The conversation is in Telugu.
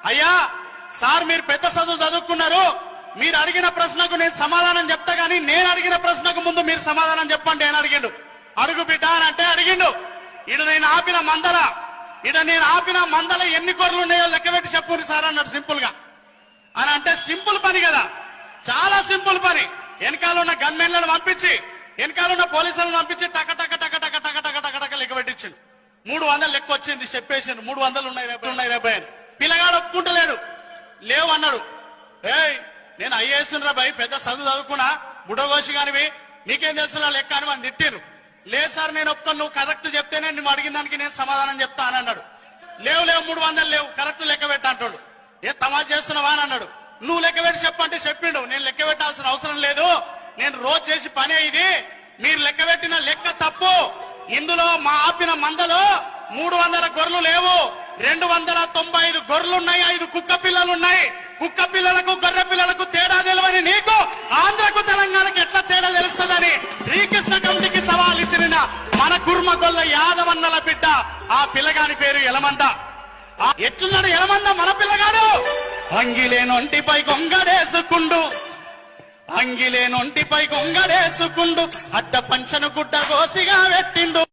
అయ్యా సార్ మీరు పెద్ద చదువు చదువుకున్నారు, మీరు అడిగిన ప్రశ్నకు నేను సమాధానం చెప్తా గానీ నేను అడిగిన ప్రశ్నకు ముందు మీరు సమాధానం చెప్పండి అని అడిగిండు. అడుగు బిడ్డ అని అంటే అడిగిండు. ఇడ నేను ఆపిన మందల ఎన్ని కొర్రలు ఉన్నాయో లెక్క పెట్టి చెప్పురు సార్ అన్నాడు సింపుల్ గా. అని అంటే సింపుల్ పని కదా, చాలా సింపుల్ పని. వెనకాల ఉన్న గన్మెన్లను పంపించి వెనకాల ఉన్న పోలీసులను పంపించి టక టక టక టక టక టక టక టక లెక్క పెట్టించిండు. 300 లెక్క వచ్చింది, చెప్పేసిండు 300 ఉన్నాయి రేపు అని. పిల్లగాడు ఒప్పుకుంటలేడు, లేవు అన్నాడు. ఏయ్ నేను ఐఏఎస్ రా భయ్, పెద్ద చదువు చదువుకున్నా, బుడగోషి కానివి, నీకేం తెలుసు లెక్క అని మనం తిట్టిను. లేదు సార్ నేను ఒప్పుకొని, నువ్వు కరెక్ట్ చెప్తేనే నువ్వు అడిగిన దానికి నేను సమాధానం చెప్తా అని అన్నాడు. లేవు 300 లేవు, కరెక్ట్ లెక్క పెట్ట అంటాడు. ఏ తమాషా చేస్తున్నావా అని అన్నాడు. నువ్వు లెక్క పెట్టి చెప్పంటే చెప్పిండు. నేను లెక్క పెట్టాల్సిన అవసరం లేదు, నేను రోజు చేసి పనే ఇది, మీరు లెక్క పెట్టిన లెక్క తప్పు. ఇందులో మా ఆపిన మందలో 300 గొర్రెలు లేవు, 295 గొర్రెలున్నాయి, 5 కుక్క పిల్లలున్నాయి. కుక్క పిల్లలకు గొర్రె పిల్లలకు తేడా తెలియని నీకు ఆంధ్రకు తెలంగాణకు ఎట్లా తేడా తెలుస్తుందని శ్రీకృష్ణ కమిటీకి సవాల్ ఇసిరిన మన కుర్మగొల్ల యాదవన్నల బిడ్డ, ఆ పిల్లగాని పేరు ఎలమంద. ఎట్లున్నాడు ఎలమంద మన పిల్లగాడు? అంగిలేనొంటిపై గొంగడేసుకుండు, అడ్డ పంచను గుడ్డ గోసిగా పెట్టిండు.